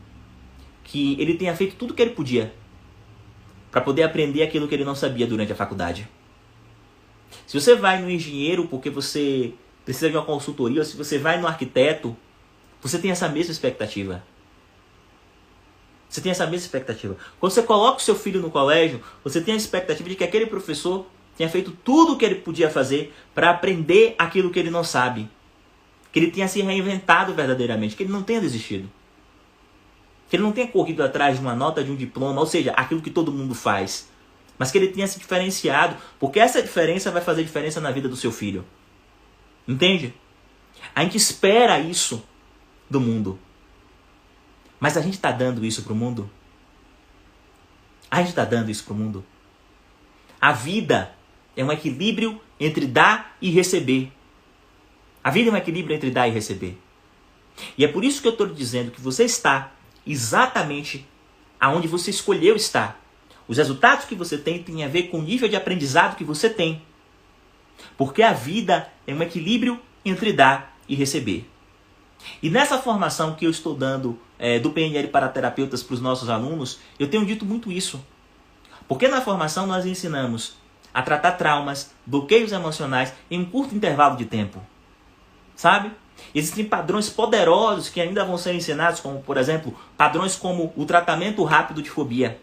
que ele tenha feito tudo o que ele podia para poder aprender aquilo que ele não sabia durante a faculdade. Se você vai no engenheiro porque você precisa de uma consultoria, ou se você vai no arquiteto, você tem essa mesma expectativa. Você tem essa mesma expectativa. Quando você coloca o seu filho no colégio, você tem a expectativa de que aquele professor tenha feito tudo o que ele podia fazer para aprender aquilo que ele não sabe. Que ele tenha se reinventado verdadeiramente, que ele não tenha desistido. Que ele não tenha corrido atrás de uma nota, de um diploma, ou seja, aquilo que todo mundo faz. Mas que ele tenha se diferenciado, porque essa diferença vai fazer diferença na vida do seu filho. Entende? A gente espera isso do mundo. Mas a gente está dando isso para o mundo? A gente está dando isso para o mundo? A vida é um equilíbrio entre dar e receber. A vida é um equilíbrio entre dar e receber. E é por isso que eu estou lhe dizendo que você está exatamente aonde você escolheu estar. Os resultados que você tem têm a ver com o nível de aprendizado que você tem. Porque a vida é um equilíbrio entre dar e receber. E nessa formação que eu estou dando do PNL para terapeutas para os nossos alunos, eu tenho dito muito isso. Porque na formação nós ensinamos a tratar traumas, bloqueios emocionais em um curto intervalo de tempo. Sabe? Existem padrões poderosos que ainda vão ser ensinados, como, por exemplo, padrões como o tratamento rápido de fobia.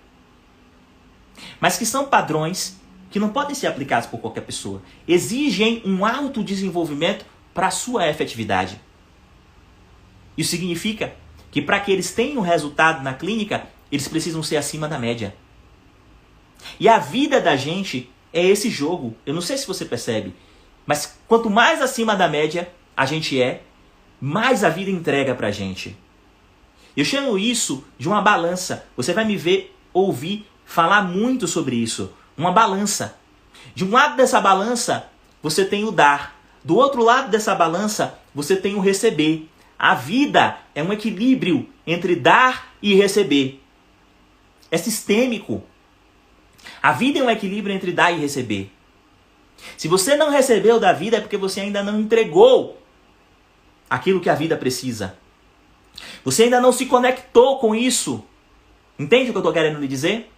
Mas que são padrões que não podem ser aplicados por qualquer pessoa. Exigem um autodesenvolvimento para a sua efetividade. Isso significa que para que eles tenham resultado na clínica, eles precisam ser acima da média. E a vida da gente é esse jogo. Eu não sei se você percebe, mas quanto mais acima da média a gente é, mais a vida entrega pra gente. Eu chamo isso de uma balança. Você vai me ver, ouvir, falar muito sobre isso. Uma balança. De um lado dessa balança, você tem o dar. Do outro lado dessa balança, você tem o receber. A vida é um equilíbrio entre dar e receber. É sistêmico. A vida é um equilíbrio entre dar e receber. Se você não recebeu da vida, é porque você ainda não entregou aquilo que a vida precisa. Você ainda não se conectou com isso. Entende o que eu estou querendo lhe dizer?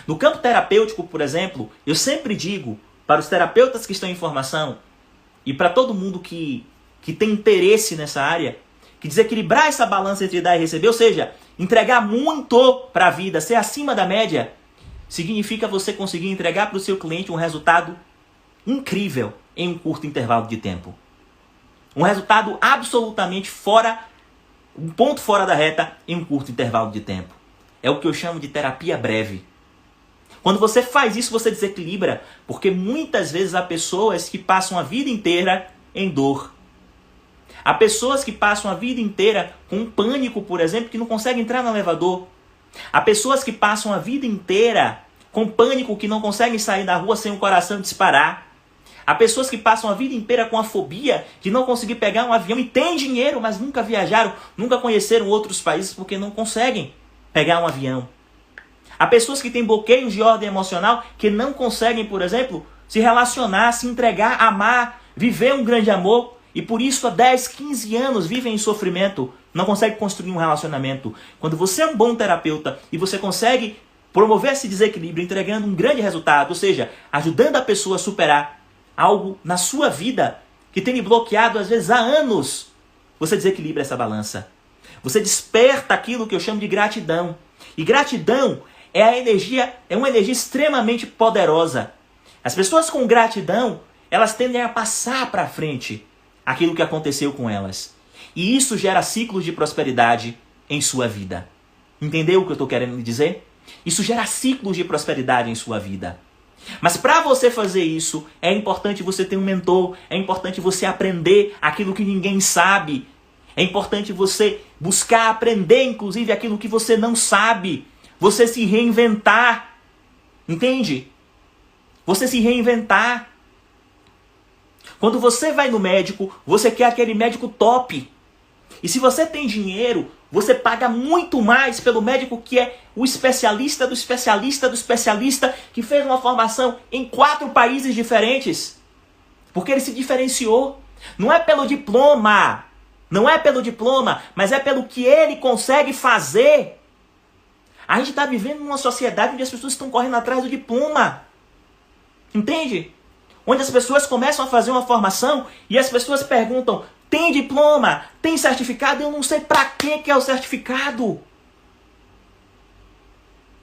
No campo terapêutico, por exemplo, eu sempre digo para os terapeutas que estão em formação e para todo mundo que tem interesse nessa área, que desequilibrar essa balança entre dar e receber, ou seja, entregar muito para a vida, ser acima da média, significa você conseguir entregar para o seu cliente um resultado incrível em um curto intervalo de tempo. Um resultado absolutamente um ponto fora da reta em um curto intervalo de tempo. É o que eu chamo de terapia breve. Quando você faz isso, você desequilibra, porque muitas vezes há pessoas que passam a vida inteira em dor. Há pessoas que passam a vida inteira com um pânico, por exemplo, que não conseguem entrar no elevador. Há pessoas que passam a vida inteira com pânico, que não conseguem sair da rua sem o coração disparar. Há pessoas que passam a vida inteira com a fobia de não conseguir pegar um avião e têm dinheiro, mas nunca viajaram, nunca conheceram outros países porque não conseguem pegar um avião. Há pessoas que têm bloqueios de ordem emocional que não conseguem, por exemplo, se relacionar, se entregar, amar, viver um grande amor. E por isso há 10, 15 anos vivem em sofrimento, não conseguem construir um relacionamento. Quando você é um bom terapeuta e você consegue promover esse desequilíbrio entregando um grande resultado, ou seja, ajudando a pessoa a superar algo na sua vida que tem lhe bloqueado às vezes há anos, você desequilibra essa balança. Você desperta aquilo que eu chamo de gratidão. E gratidão é uma energia extremamente poderosa. As pessoas com gratidão, elas tendem a passar para frente aquilo que aconteceu com elas. E isso gera ciclos de prosperidade em sua vida. Entendeu o que eu estou querendo dizer? Isso gera ciclos de prosperidade em sua vida. Mas para você fazer isso, é importante você ter um mentor, é importante você aprender aquilo que ninguém sabe. É importante você buscar aprender, inclusive, aquilo que você não sabe. Você se reinventar. Entende? Você se reinventar. Quando você vai no médico, você quer aquele médico top. E se você tem dinheiro, você paga muito mais pelo médico que é o especialista do especialista do especialista, que fez uma formação em 4 países diferentes. Porque ele se diferenciou. Não é pelo diploma. Não é pelo diploma, mas é pelo que ele consegue fazer. A gente está vivendo numa sociedade onde as pessoas estão correndo atrás do diploma. Entende? Onde as pessoas começam a fazer uma formação e as pessoas perguntam, tem diploma? Tem certificado? Eu não sei para que é o certificado.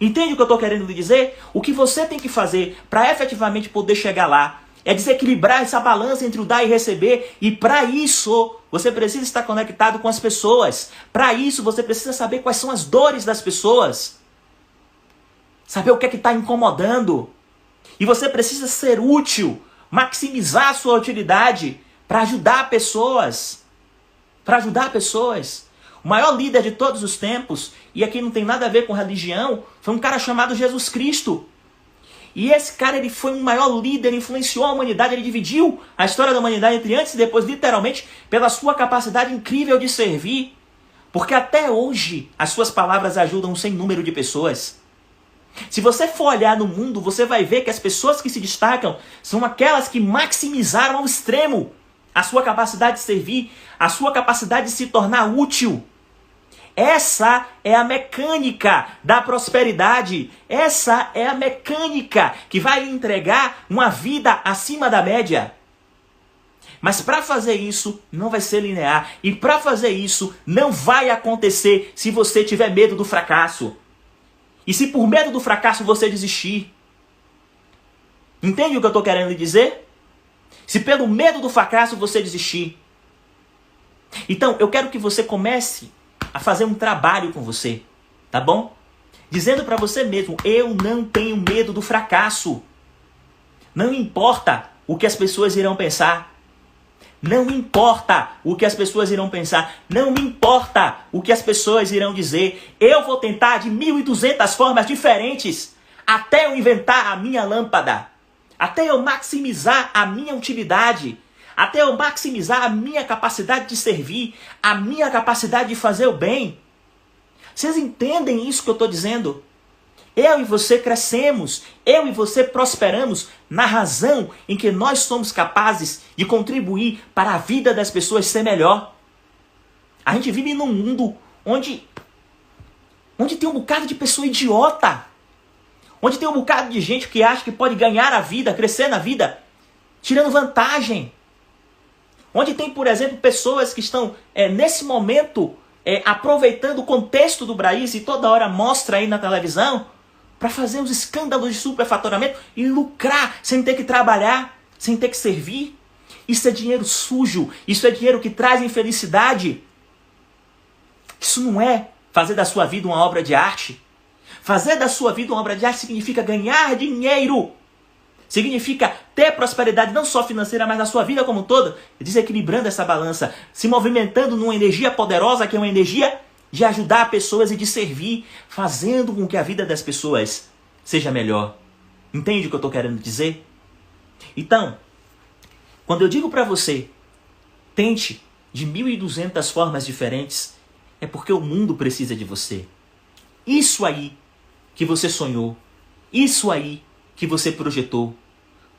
Entende o que eu estou querendo lhe dizer? O que você tem que fazer para efetivamente poder chegar lá é desequilibrar essa balança entre o dar e receber. E para isso, você precisa estar conectado com as pessoas. Para isso, você precisa saber quais são as dores das pessoas. Saber o que é que está incomodando. E você precisa ser útil, maximizar a sua utilidade para ajudar pessoas. Para ajudar pessoas. O maior líder de todos os tempos, e aqui não tem nada a ver com religião, foi um cara chamado Jesus Cristo. E esse cara, ele foi um maior líder, influenciou a humanidade, ele dividiu a história da humanidade entre antes e depois, literalmente, pela sua capacidade incrível de servir. Porque até hoje, as suas palavras ajudam um sem número de pessoas. Se você for olhar no mundo, você vai ver que as pessoas que se destacam são aquelas que maximizaram ao extremo a sua capacidade de servir, a sua capacidade de se tornar útil. Essa é a mecânica da prosperidade. Essa é a mecânica que vai lhe entregar uma vida acima da média. Mas para fazer isso, não vai ser linear. E para fazer isso, não vai acontecer se você tiver medo do fracasso. E se por medo do fracasso você desistir. Entende o que eu estou querendo lhe dizer? Se pelo medo do fracasso você desistir. Então, eu quero que você comece a fazer um trabalho com você, tá bom? Dizendo para você mesmo, eu não tenho medo do fracasso. Não importa o que as pessoas irão pensar. Não importa o que as pessoas irão pensar. Não me importa o que as pessoas irão dizer. Eu vou tentar de 1.200 formas diferentes até eu inventar a minha lâmpada. Até eu maximizar a minha utilidade. Até eu maximizar a minha capacidade de servir. A minha capacidade de fazer o bem. Vocês entendem isso que eu estou dizendo? Eu e você crescemos, eu e você prosperamos na razão em que nós somos capazes de contribuir para a vida das pessoas ser melhor. A gente vive num mundo onde tem um bocado de pessoa idiota. Onde tem um bocado de gente que acha que pode ganhar a vida, crescer na vida, tirando vantagem. Onde tem, por exemplo, pessoas que estão nesse momento aproveitando o contexto do país e toda hora mostra aí na televisão para fazer os escândalos de superfaturamento e lucrar sem ter que trabalhar, sem ter que servir. Isso é dinheiro sujo, isso é dinheiro que traz infelicidade. Isso não é fazer da sua vida uma obra de arte. Fazer da sua vida uma obra de arte significa ganhar dinheiro. Significa ter prosperidade não só financeira, mas na sua vida como um todo, desequilibrando essa balança, se movimentando numa energia poderosa que é uma energia de ajudar pessoas e de servir, fazendo com que a vida das pessoas seja melhor. Entende o que eu estou querendo dizer? Então, quando eu digo para você, tente de 1.200 formas diferentes, é porque o mundo precisa de você. Isso aí que você sonhou, isso aí que você projetou,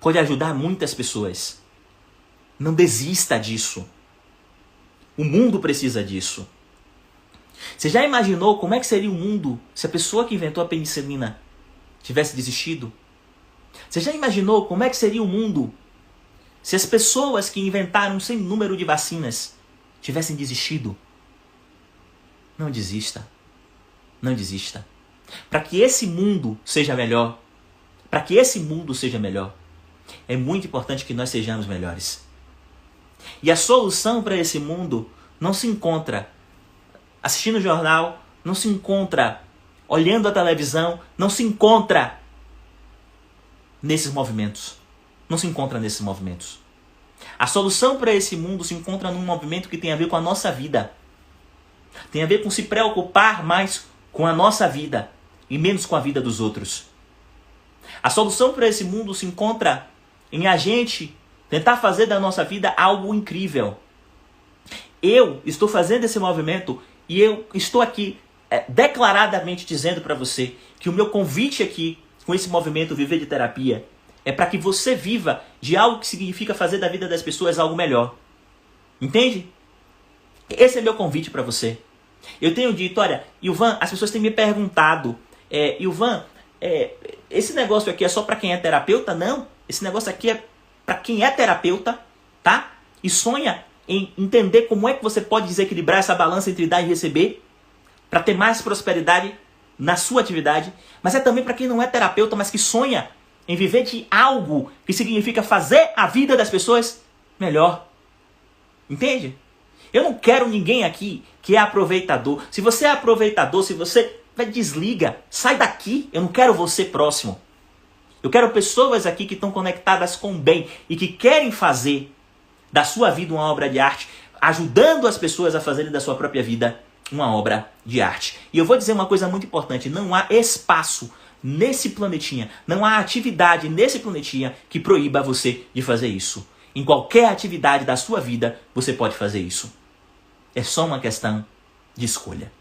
pode ajudar muitas pessoas. Não desista disso. O mundo precisa disso. Você já imaginou como é que seria o mundo se a pessoa que inventou a penicilina tivesse desistido? Você já imaginou como é que seria o mundo se as pessoas que inventaram um sem número de vacinas tivessem desistido? Não desista. Não desista. Para que esse mundo seja melhor, é muito importante que nós sejamos melhores. E a solução para esse mundo não se encontra assistindo o jornal, não se encontra olhando a televisão, não se encontra nesses movimentos. Não se encontra nesses movimentos. A solução para esse mundo se encontra num movimento que tem a ver com a nossa vida. Tem a ver com se preocupar mais com a nossa vida e menos com a vida dos outros. A solução para esse mundo se encontra em a gente tentar fazer da nossa vida algo incrível. Eu estou fazendo esse movimento e eu estou aqui declaradamente dizendo para você que o meu convite aqui com esse movimento Viver de Terapia é para que você viva de algo que significa fazer da vida das pessoas algo melhor. Entende? Esse é meu convite para você. Eu tenho dito, olha, Ilvan, as pessoas têm me perguntado, Ilvan, esse negócio aqui é só para quem é terapeuta? Não, esse negócio aqui é para quem é terapeuta, tá? E sonha em entender como é que você pode desequilibrar essa balança entre dar e receber para ter mais prosperidade na sua atividade. Mas é também para quem não é terapeuta, mas que sonha em viver de algo que significa fazer a vida das pessoas melhor. Entende? Eu não quero ninguém aqui que é aproveitador. Se você é aproveitador, se você desliga, sai daqui. Eu não quero você próximo. Eu quero pessoas aqui que estão conectadas com o bem e que querem fazer da sua vida uma obra de arte, ajudando as pessoas a fazerem da sua própria vida uma obra de arte. E eu vou dizer uma coisa muito importante: não há espaço nesse planetinha, não há atividade nesse planetinha que proíba você de fazer isso. Em qualquer atividade da sua vida, você pode fazer isso. É só uma questão de escolha.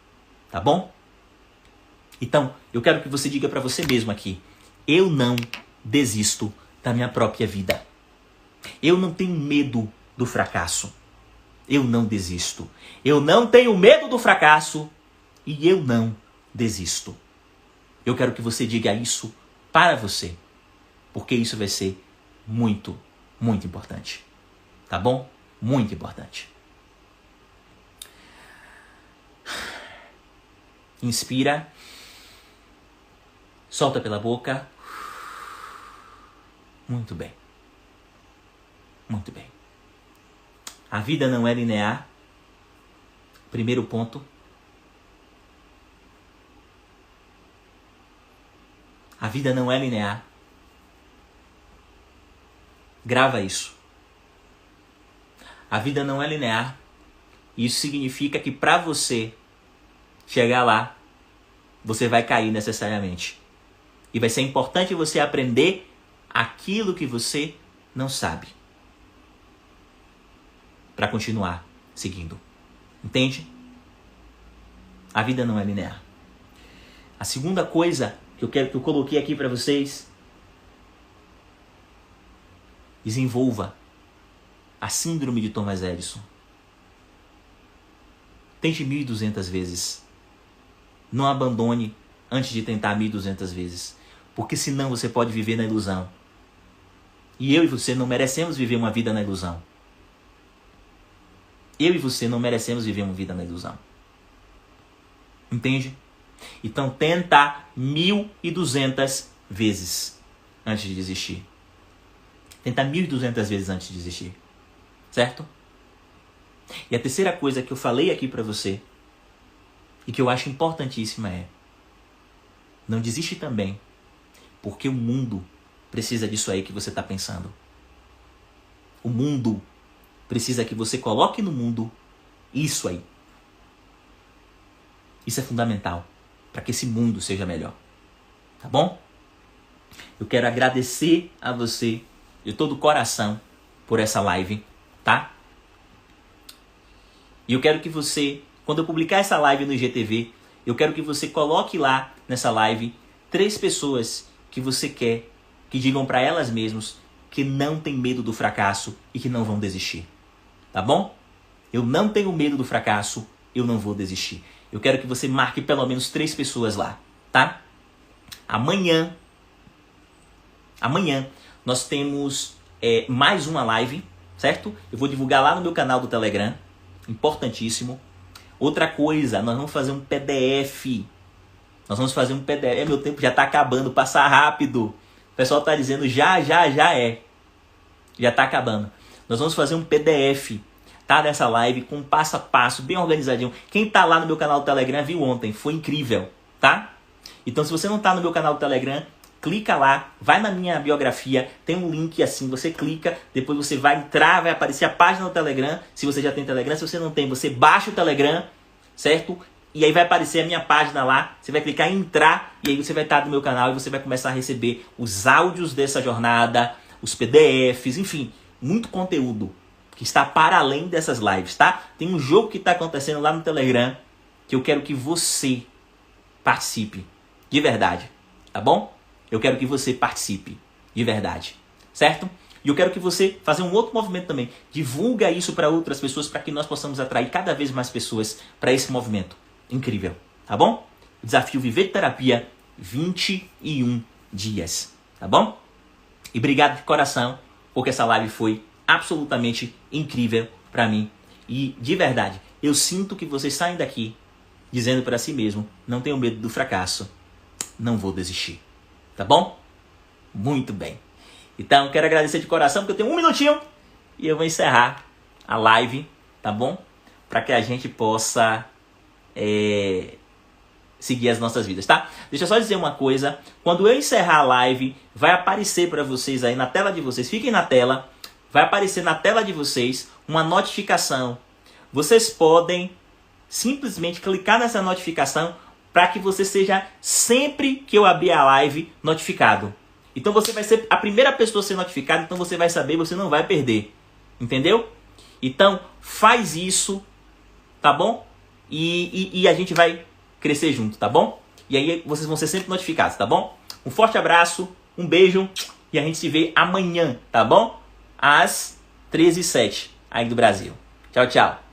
Tá bom? Então, eu quero que você diga para você mesmo aqui: eu não desisto da minha própria vida. Eu não tenho medo do fracasso. Eu não desisto. Eu não tenho medo do fracasso e eu não desisto. Eu quero que você diga isso para você, porque isso vai ser muito, muito importante. Tá bom? Muito importante. Inspira. Solta pela boca. Muito bem. Muito bem. A vida não é linear. Primeiro ponto. A vida não é linear. Grava isso. A vida não é linear. Isso significa que para você chegar lá, você vai cair necessariamente. E vai ser importante você aprender aquilo que você não sabe, para continuar seguindo. Entende? A vida não é linear. A segunda coisa que eu coloquei aqui para vocês: desenvolva a síndrome de Thomas Edison. Tente 1.200 vezes. Não abandone antes de tentar 1.200 vezes. Porque senão você pode viver na ilusão. E eu e você não merecemos viver uma vida na ilusão. Eu e você não merecemos viver uma vida na ilusão. Entende? Então tenta 1.200 vezes antes de desistir. Tenta 1.200 vezes antes de desistir. Certo? E a terceira coisa que eu falei aqui pra você e que eu acho importantíssima é: não desiste também, porque o mundo precisa disso aí que você está pensando. O mundo precisa que você coloque no mundo isso aí. Isso é fundamental para que esse mundo seja melhor. Tá bom? Eu quero agradecer a você de todo o coração por essa live, tá? E eu quero que você, quando eu publicar essa live no IGTV, eu quero que você coloque lá nessa live 3 pessoas que você quer que digam para elas mesmas que não tem medo do fracasso e que não vão desistir. Tá bom? Eu não tenho medo do fracasso, eu não vou desistir. Eu quero que você marque pelo menos 3 pessoas lá, tá? Amanhã nós temos mais uma live, certo? Eu vou divulgar lá no meu canal do Telegram. Importantíssimo. Outra coisa, nós vamos fazer um PDF. Nós vamos fazer um PDF. Meu tempo já está acabando, passa rápido. O pessoal está dizendo já é. Já está acabando. Nós vamos fazer um PDF, tá? Dessa live com passo a passo, bem organizadinho. Quem está lá no meu canal do Telegram viu ontem, foi incrível, tá? Então se você não está no meu canal do Telegram, clica lá, vai na minha biografia, tem um link assim, você clica, depois você vai entrar, vai aparecer a página do Telegram, se você já tem Telegram. Se você não tem, você baixa o Telegram, certo? E aí vai aparecer a minha página lá, você vai clicar em entrar e aí você vai estar no meu canal e você vai começar a receber os áudios dessa jornada, os PDFs, enfim, muito conteúdo que está para além dessas lives, tá? Tem um jogo que está acontecendo lá no Telegram que eu quero que você participe de verdade, tá bom? Eu quero que você participe de verdade, certo? E eu quero que você faça um outro movimento também. Divulga isso para outras pessoas para que nós possamos atrair cada vez mais pessoas para esse movimento incrível, tá bom? O desafio Viver de Terapia 21 dias, tá bom? E obrigado de coração, porque essa live foi absolutamente incrível para mim. E de verdade, eu sinto que vocês saem daqui dizendo para si mesmo, não tenho medo do fracasso, não vou desistir, tá bom? Muito bem. Então, quero agradecer de coração, porque eu tenho 1 minutinho e eu vou encerrar a live, tá bom? Para que a gente possa seguir as nossas vidas, tá? Deixa eu só dizer uma coisa. Quando eu encerrar a live, vai aparecer para vocês aí na tela de vocês. Fiquem na tela. Vai aparecer na tela de vocês uma notificação. Vocês podem simplesmente clicar nessa notificação para que você seja, sempre que eu abrir a live, notificado. Então você vai ser a primeira pessoa a ser notificada, então você vai saber, você não vai perder. Entendeu? Então, faz isso, tá bom? E a gente vai crescer junto, tá bom? E aí vocês vão ser sempre notificados, tá bom? Um forte abraço, um beijo e a gente se vê amanhã, tá bom? Às 13h07 aí do Brasil. Tchau, tchau.